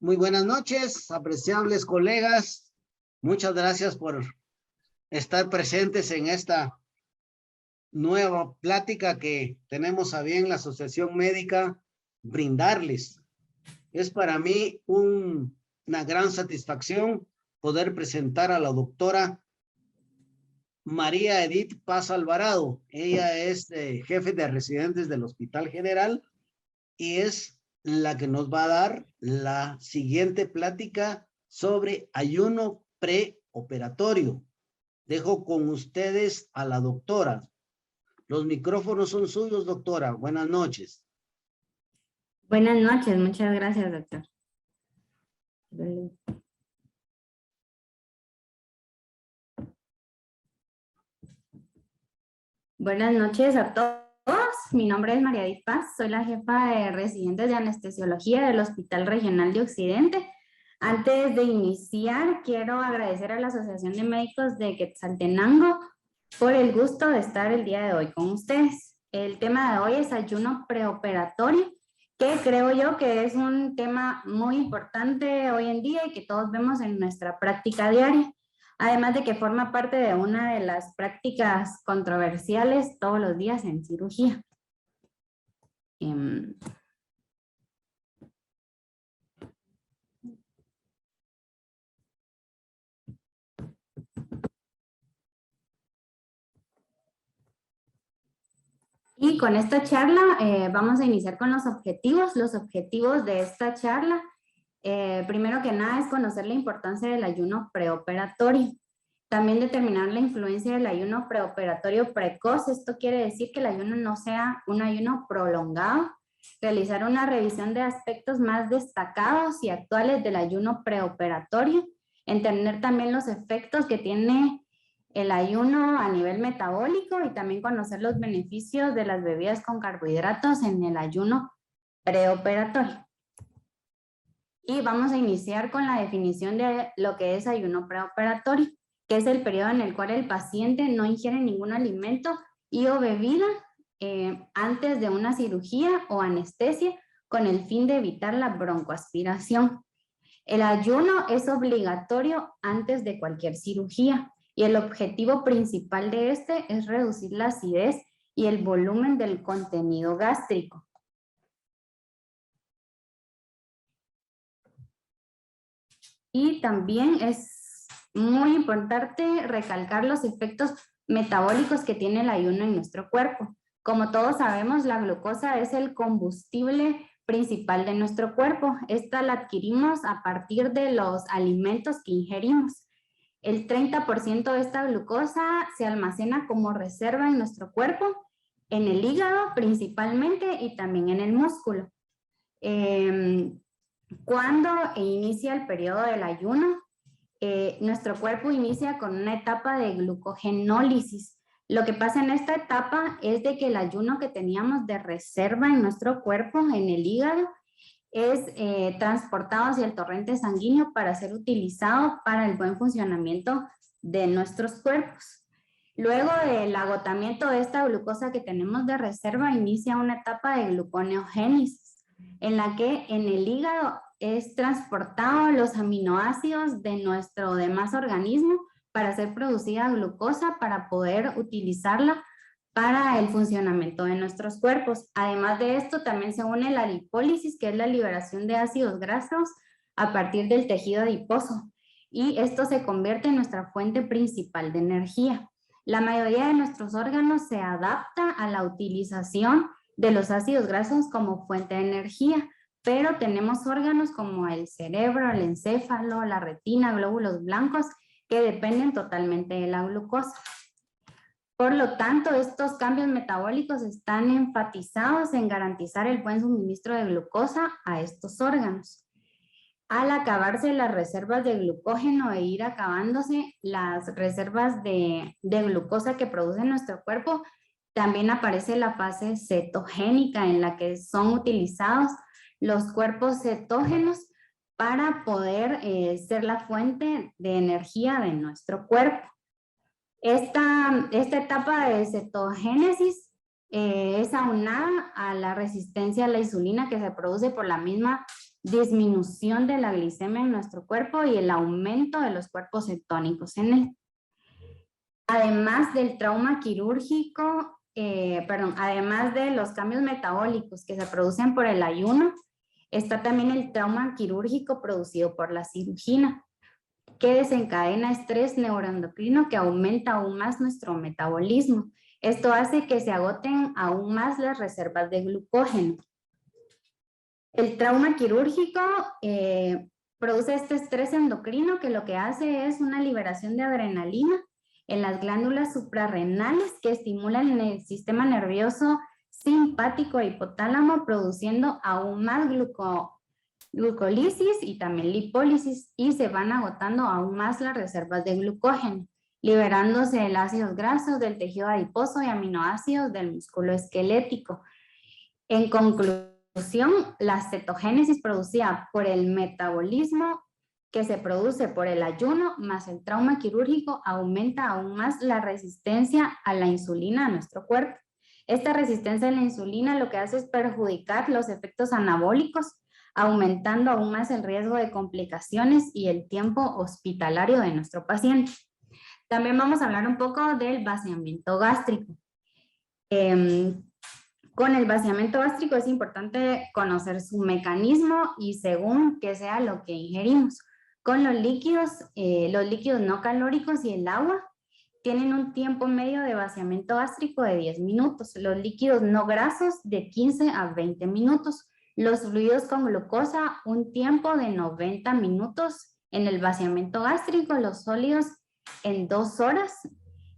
Muy buenas noches, apreciables colegas. Muchas gracias por estar presentes en esta nueva plática que tenemos a bien la Asociación Médica brindarles. Es para mí una gran satisfacción poder presentar a la doctora María Edith Paz Alvarado. Ella es jefe de residentes del Hospital General y es la que nos va a dar la siguiente plática sobre ayuno preoperatorio. Dejo con ustedes a la doctora. Los micrófonos son suyos, doctora. Buenas noches. Buenas noches, muchas gracias, doctor. Buenas noches a todos. Mi nombre es María Edith Paz, soy la jefa de residentes de anestesiología del Hospital Regional de Occidente. Antes de iniciar, quiero agradecer a la Asociación de Médicos de Quetzaltenango por el gusto de estar el día de hoy con ustedes. El tema de hoy es ayuno preoperatorio, que creo yo que es un tema muy importante hoy en día y que todos vemos en nuestra práctica diaria. Además de que forma parte de una de las prácticas controversiales todos los días en cirugía. Y con esta charla vamos a iniciar con los objetivos. Los objetivos de esta charla, primero que nada, es conocer la importancia del ayuno preoperatorio. También determinar la influencia del ayuno preoperatorio precoz. Esto quiere decir que el ayuno no sea un ayuno prolongado. Realizar una revisión de aspectos más destacados y actuales del ayuno preoperatorio. Entender también los efectos que tiene el ayuno a nivel metabólico y también conocer los beneficios de las bebidas con carbohidratos en el ayuno preoperatorio. Y vamos a iniciar con la definición de lo que es ayuno preoperatorio, que es el periodo en el cual el paciente no ingiere ningún alimento y o bebida antes de una cirugía o anestesia con el fin de evitar la broncoaspiración. El ayuno es obligatorio antes de cualquier cirugía y el objetivo principal de este es reducir la acidez y el volumen del contenido gástrico. Y también es muy importante recalcar los efectos metabólicos que tiene el ayuno en nuestro cuerpo. Como todos sabemos, la glucosa es el combustible principal de nuestro cuerpo. Esta la adquirimos a partir de los alimentos que ingerimos. El 30% de esta glucosa se almacena como reserva en nuestro cuerpo, en el hígado principalmente y también en el músculo. Cuando inicia el periodo del ayuno, nuestro cuerpo inicia con una etapa de glucogenólisis. Lo que pasa en esta etapa es de que el ayuno que teníamos de reserva en nuestro cuerpo, en el hígado, es transportado hacia el torrente sanguíneo para ser utilizado para el buen funcionamiento de nuestros cuerpos. Luego del agotamiento de esta glucosa que tenemos de reserva, inicia una etapa de gluconeogénesis, en la que en el hígado es transportado los aminoácidos de nuestro demás organismo para ser producida glucosa para poder utilizarla para el funcionamiento de nuestros cuerpos. Además de esto, también se une la lipólisis, que es la liberación de ácidos grasos a partir del tejido adiposo. Y esto se convierte en nuestra fuente principal de energía. La mayoría de nuestros órganos se adapta a la utilización de los ácidos grasos como fuente de energía, pero tenemos órganos como el cerebro, el encéfalo, la retina, glóbulos blancos, que dependen totalmente de la glucosa. Por lo tanto, estos cambios metabólicos están enfatizados en garantizar el buen suministro de glucosa a estos órganos. Al acabarse las reservas de glucógeno e ir acabándose las reservas de glucosa que produce nuestro cuerpo, también aparece la fase cetogénica en la que son utilizados los cuerpos cetógenos para poder ser la fuente de energía de nuestro cuerpo. Esta etapa de cetogénesis es aunada a la resistencia a la insulina que se produce por la misma disminución de la glicemia en nuestro cuerpo y el aumento de los cuerpos cetónicos en él. Además del trauma quirúrgico, además de los cambios metabólicos que se producen por el ayuno, está también el trauma quirúrgico producido por la cirugía, que desencadena estrés neuroendocrino que aumenta aún más nuestro metabolismo. Esto hace que se agoten aún más las reservas de glucógeno. El trauma quirúrgico produce este estrés endocrino que lo que hace es una liberación de adrenalina en las glándulas suprarrenales que estimulan el sistema nervioso simpático e hipotálamo, produciendo aún más glucólisis y también lipólisis, y se van agotando aún más las reservas de glucógeno, liberándose el ácidos grasos del tejido adiposo y aminoácidos del músculo esquelético. En conclusión, la cetogénesis producida por el metabolismo que se produce por el ayuno más el trauma quirúrgico aumenta aún más la resistencia a la insulina a nuestro cuerpo. Esta resistencia a la insulina lo que hace es perjudicar los efectos anabólicos, aumentando aún más el riesgo de complicaciones y el tiempo hospitalario de nuestro paciente. También vamos a hablar un poco del vaciamiento gástrico. Con el vaciamiento gástrico es importante conocer su mecanismo y según que sea lo que ingerimos. Con los líquidos no calóricos y el agua tienen un tiempo medio de vaciamiento gástrico de 10 minutos. Los líquidos no grasos de 15 a 20 minutos. Los fluidos con glucosa un tiempo de 90 minutos en el vaciamiento gástrico. Los sólidos en 2 horas.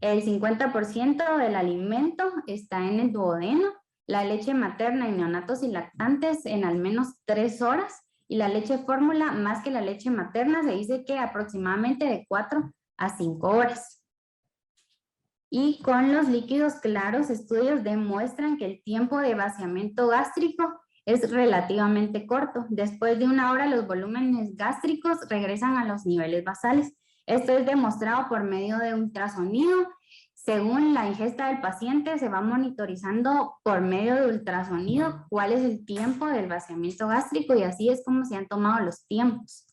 El 50% del alimento está en el duodeno. La leche materna en neonatos y lactantes en al menos 3 horas. Y la leche fórmula, más que la leche materna, se dice que aproximadamente de 4 a 5 horas. Y con los líquidos claros, estudios demuestran que el tiempo de vaciamiento gástrico es relativamente corto. Después de 1 hora, los volúmenes gástricos regresan a los niveles basales. Esto es demostrado por medio de ultrasonido. Según la ingesta del paciente, se va monitorizando por medio de ultrasonido cuál es el tiempo del vaciamiento gástrico y así es como se han tomado los tiempos.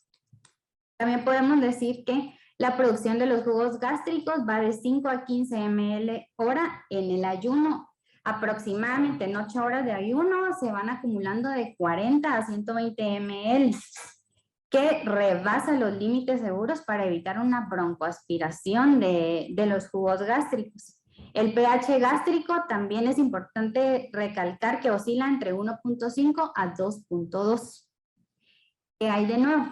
También podemos decir que la producción de los jugos gástricos va de 5 a 15 ml hora en el ayuno. Aproximadamente en 8 horas de ayuno se van acumulando de 40 a 120 ml, que rebasa los límites seguros para evitar una broncoaspiración de los jugos gástricos. El pH gástrico también es importante recalcar que oscila entre 1.5 a 2.2. ¿Qué hay de nuevo?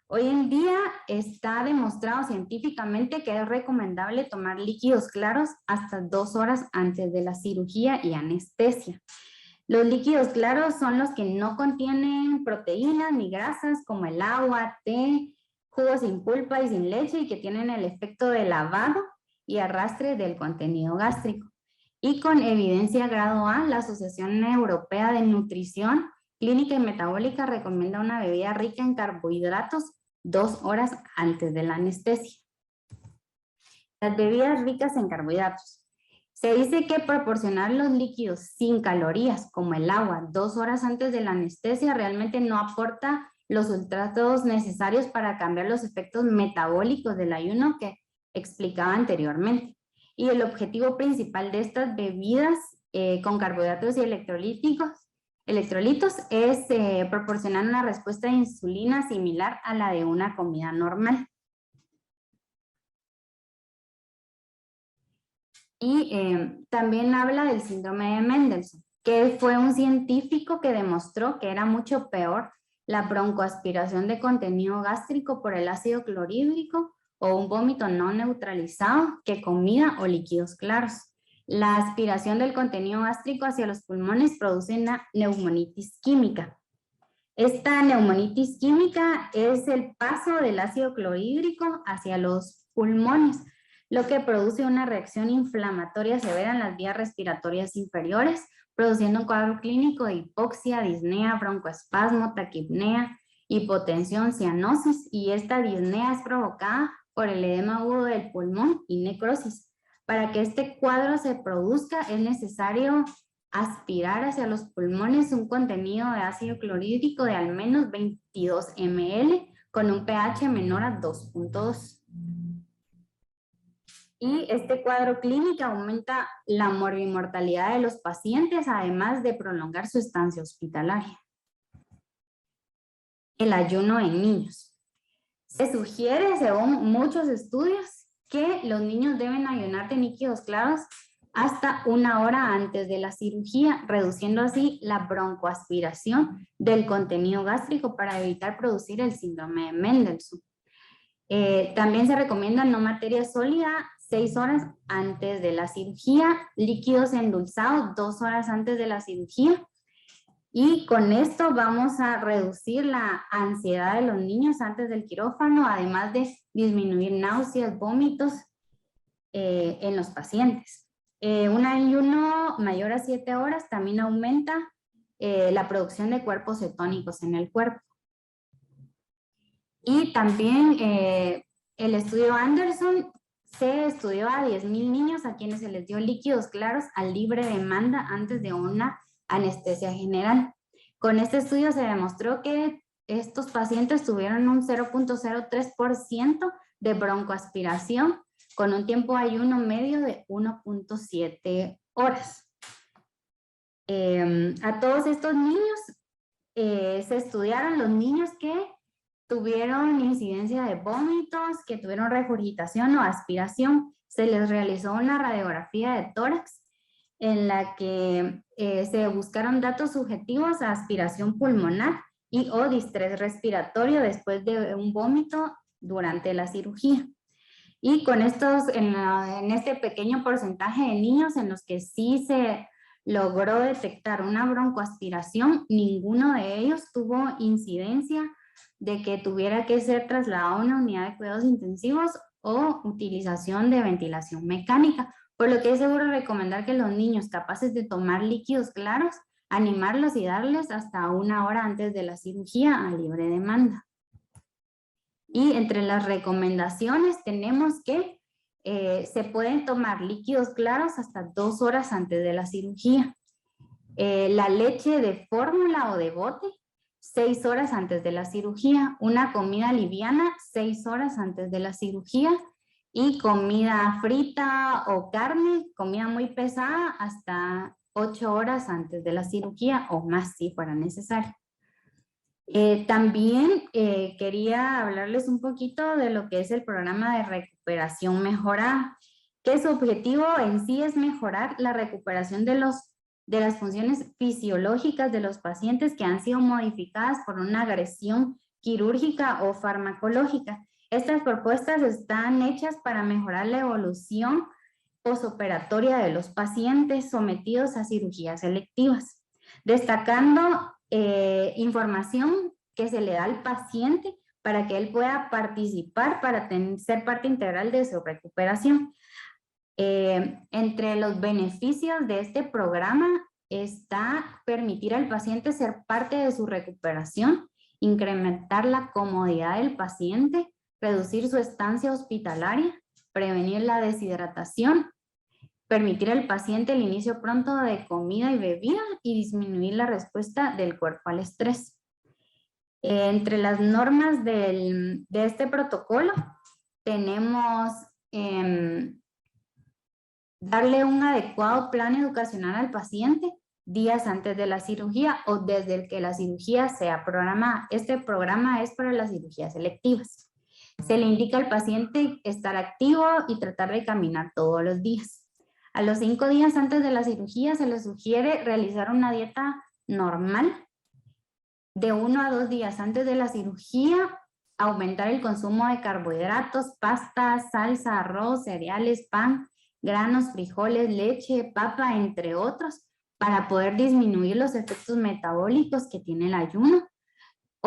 Hoy en día está demostrado científicamente que es recomendable tomar líquidos claros hasta 2 horas antes de la cirugía y anestesia. Los líquidos claros son los que no contienen proteínas ni grasas como el agua, té, jugos sin pulpa y sin leche y que tienen el efecto de lavado y arrastre del contenido gástrico. Y con evidencia grado A, la Asociación Europea de Nutrición Clínica y Metabólica recomienda una bebida rica en carbohidratos 2 horas antes de la anestesia. Las bebidas ricas en carbohidratos. Se dice que proporcionar los líquidos sin calorías, como el agua, 2 horas antes de la anestesia, realmente no aporta los sustratos necesarios para cambiar los efectos metabólicos del ayuno que explicaba anteriormente. Y el objetivo principal de estas bebidas con carbohidratos y electrolitos es proporcionar una respuesta de insulina similar a la de una comida normal. Y también habla del síndrome de Mendelssohn, que fue un científico que demostró que era mucho peor la broncoaspiración de contenido gástrico por el ácido clorhídrico o un vómito no neutralizado que comida o líquidos claros. La aspiración del contenido gástrico hacia los pulmones produce una neumonitis química. Esta neumonitis química es el paso del ácido clorhídrico hacia los pulmones, lo que produce una reacción inflamatoria severa en las vías respiratorias inferiores, produciendo un cuadro clínico de hipoxia, disnea, broncoespasmo, taquipnea, hipotensión, cianosis, y esta disnea es provocada por el edema agudo del pulmón y necrosis. Para que este cuadro se produzca es necesario aspirar hacia los pulmones un contenido de ácido clorhídrico de al menos 22 ml con un pH menor a 2.2. Y este cuadro clínico aumenta la morbimortalidad de los pacientes, además de prolongar su estancia hospitalaria. El ayuno en niños. Se sugiere, según muchos estudios, que los niños deben ayunar de líquidos claros hasta 1 hora antes de la cirugía, reduciendo así la broncoaspiración del contenido gástrico para evitar producir el síndrome de Mendelssohn. También se recomienda no materia sólida 6 horas antes de la cirugía, líquidos endulzados 2 horas antes de la cirugía. Y con esto vamos a reducir la ansiedad de los niños antes del quirófano, además de disminuir náuseas, vómitos en los pacientes. Un ayuno mayor a 7 horas también aumenta la producción de cuerpos cetónicos en el cuerpo. Y también el estudio Anderson se estudió a 10,000 niños a quienes se les dio líquidos claros a libre demanda antes de una anestesia general. Con este estudio se demostró que estos pacientes tuvieron un 0.03% de broncoaspiración con un tiempo de ayuno medio de 1.7 horas. A todos estos niños se estudiaron los niños que tuvieron incidencia de vómitos, que tuvieron regurgitación o aspiración. Se les realizó una radiografía de tórax en la que se buscaron datos subjetivos a aspiración pulmonar y o distrés respiratorio después de un vómito durante la cirugía. Y con estos, en este pequeño porcentaje de niños en los que sí se logró detectar una broncoaspiración, ninguno de ellos tuvo incidencia de que tuviera que ser trasladado a una unidad de cuidados intensivos o utilización de ventilación mecánica, por lo que es seguro recomendar que los niños capaces de tomar líquidos claros, animarlos y darles hasta 1 hora antes de la cirugía a libre demanda. Y entre las recomendaciones tenemos que se pueden tomar líquidos claros hasta 2 horas antes de la cirugía. La leche de fórmula o de bote, 6 horas antes de la cirugía. Una comida liviana, 6 horas antes de la cirugía. Y comida frita o carne, comida muy pesada, hasta 8 horas antes de la cirugía o más si fuera necesario. También quería hablarles un poquito de lo que es el programa de recuperación mejorada, que su objetivo en sí es mejorar la recuperación de las funciones fisiológicas de los pacientes que han sido modificadas por una agresión quirúrgica o farmacológica. Estas propuestas están hechas para mejorar la evolución posoperatoria de los pacientes sometidos a cirugías selectivas, destacando información que se le da al paciente para que él pueda participar, para ser parte integral de su recuperación. Entre los beneficios de este programa está permitir al paciente ser parte de su recuperación, incrementar la comodidad del paciente, reducir su estancia hospitalaria, prevenir la deshidratación, permitir al paciente el inicio pronto de comida y bebida y disminuir la respuesta del cuerpo al estrés. Entre las normas de este protocolo tenemos darle un adecuado plan educacional al paciente días antes de la cirugía o desde el que la cirugía sea programada. Este programa es para las cirugías selectivas. Se le indica al paciente estar activo y tratar de caminar todos los días. A los 5 días antes de la cirugía se le sugiere realizar una dieta normal. De 1 a 2 días antes de la cirugía, aumentar el consumo de carbohidratos, pastas, salsa, arroz, cereales, pan, granos, frijoles, leche, papa, entre otros, para poder disminuir los efectos metabólicos que tiene el ayuno.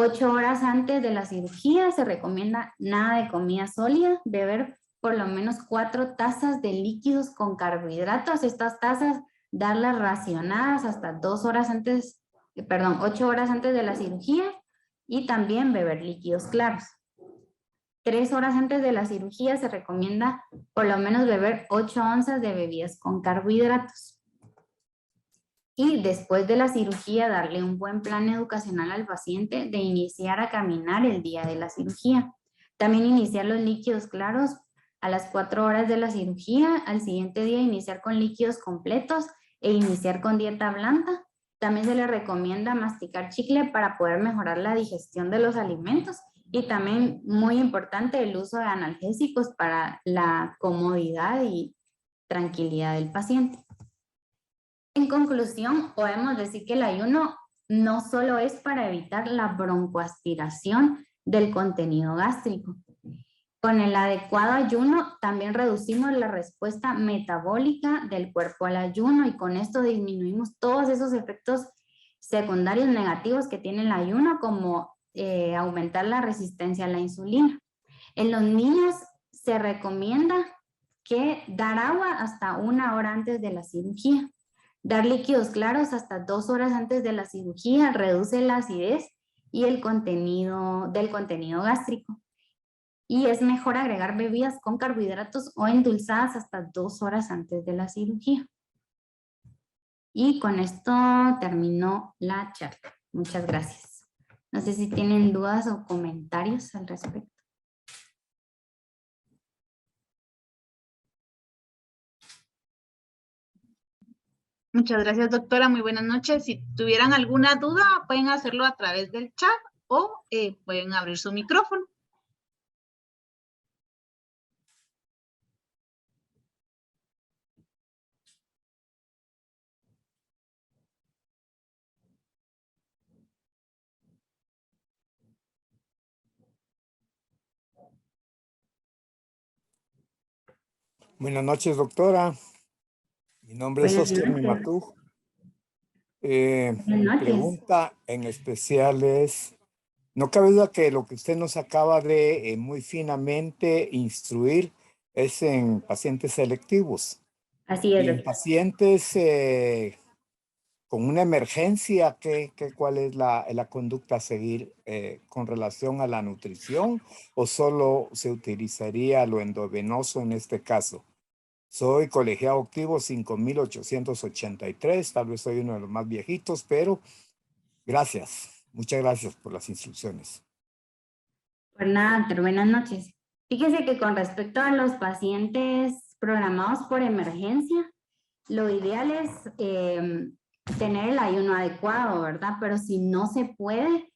8 horas antes de la cirugía se recomienda nada de comida sólida, beber por lo menos 4 tazas de líquidos con carbohidratos. Estas tazas darlas racionadas hasta 8 horas antes de la cirugía y también beber líquidos claros. 3 horas antes de la cirugía se recomienda por lo menos beber 8 onzas de bebidas con carbohidratos. Y después de la cirugía, darle un buen plan educacional al paciente de iniciar a caminar el día de la cirugía. También iniciar los líquidos claros a las 4 horas de la cirugía. Al siguiente día iniciar con líquidos completos e iniciar con dieta blanda. También se le recomienda masticar chicle para poder mejorar la digestión de los alimentos. Y también, muy importante, el uso de analgésicos para la comodidad y tranquilidad del paciente. En conclusión, podemos decir que el ayuno no solo es para evitar la broncoaspiración del contenido gástrico. Con el adecuado ayuno también reducimos la respuesta metabólica del cuerpo al ayuno y con esto disminuimos todos esos efectos secundarios negativos que tiene el ayuno, como aumentar la resistencia a la insulina. En los niños se recomienda que dar agua hasta 1 hora antes de la cirugía. Dar líquidos claros hasta 2 horas antes de la cirugía reduce la acidez y el contenido gástrico. Y es mejor agregar bebidas con carbohidratos o endulzadas hasta 2 horas antes de la cirugía. Y con esto terminó la charla. Muchas gracias. No sé si tienen dudas o comentarios al respecto. Muchas gracias, doctora. Muy buenas noches. Si tuvieran alguna duda, pueden hacerlo a través del chat o pueden abrir su micrófono. Buenas noches, doctora. Mi nombre es Oscar Mimatú. Mi pregunta en especial es, no cabe duda que lo que usted nos acaba de muy finamente instruir es en pacientes selectivos. Así es. Y en pacientes con una emergencia, ¿cuál es la conducta a seguir con relación a la nutrición o solo se utilizaría lo endovenoso en este caso? Soy colegiado activo 5883, tal vez soy uno de los más viejitos, pero gracias. Muchas gracias por las instrucciones. Pues nada, pero buenas noches. Fíjese que con respecto a los pacientes programados por emergencia, lo ideal es tener el ayuno adecuado, ¿verdad? Pero si no se puede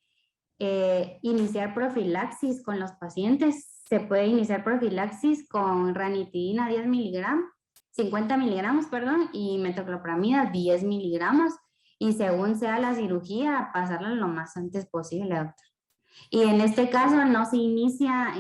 iniciar profilaxis con los pacientes, se puede iniciar profilaxis con ranitidina 10 miligramos, 50 miligramos, perdón, y metoclopramida 10 miligramos, y según sea la cirugía, pasarla lo más antes posible, doctor. Y en este caso no se inicia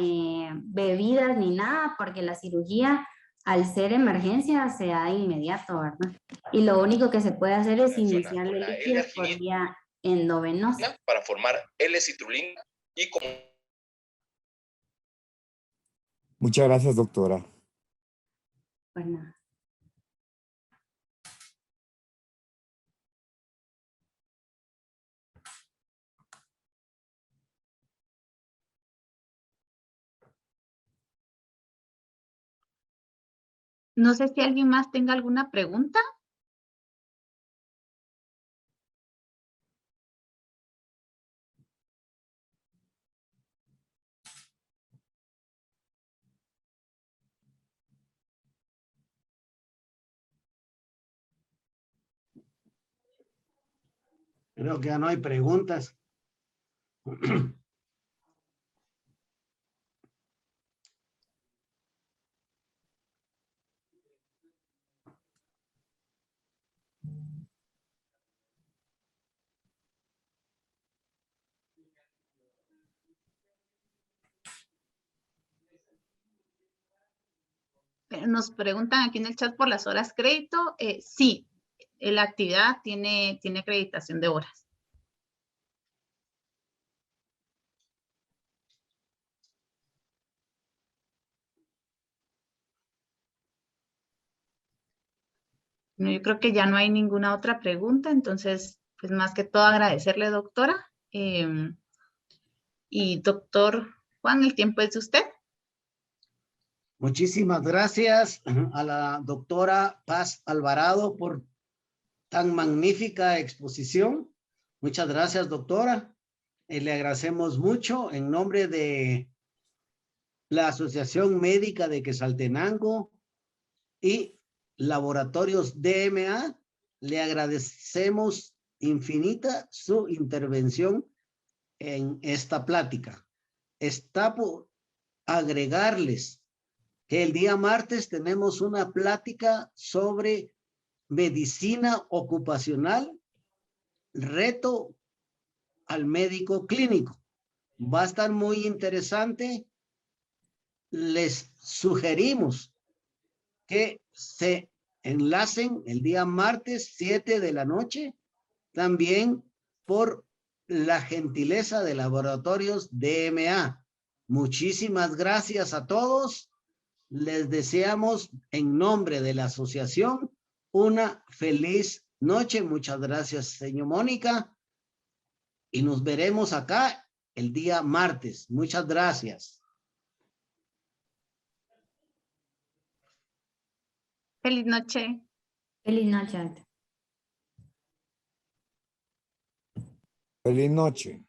bebidas ni nada, porque la cirugía, al ser emergencia, se da de inmediato, ¿verdad? Y lo único que se puede hacer es iniciarle líquidos por vía endovenosa. Para formar L-citrulina y como... Muchas gracias, doctora. Pues nada. No sé si alguien más tenga alguna pregunta. Creo que ya no hay preguntas. Nos preguntan aquí en el chat por las horas crédito. Sí, la actividad tiene acreditación de horas. No, yo creo que ya no hay ninguna otra pregunta, entonces, pues más que todo agradecerle, doctora. Y doctor Juan, el tiempo es de usted. Muchísimas gracias a la doctora Paz Alvarado por tan magnífica exposición. Muchas gracias, doctora. Le agradecemos mucho en nombre de la Asociación Médica de Quetzaltenango y Laboratorios DMA. Le agradecemos infinita su intervención en esta plática. Está por agregarles que el día martes tenemos una plática sobre medicina ocupacional, reto al médico clínico. Va a estar muy interesante. Les sugerimos que se enlacen el día martes 7 de la noche, también por la gentileza de Laboratorios DMA. Muchísimas gracias a todos. Les deseamos en nombre de la asociación una feliz noche. Muchas gracias, señor Mónica. Y nos veremos acá el día martes. Muchas gracias. Feliz noche. Feliz noche. Feliz noche.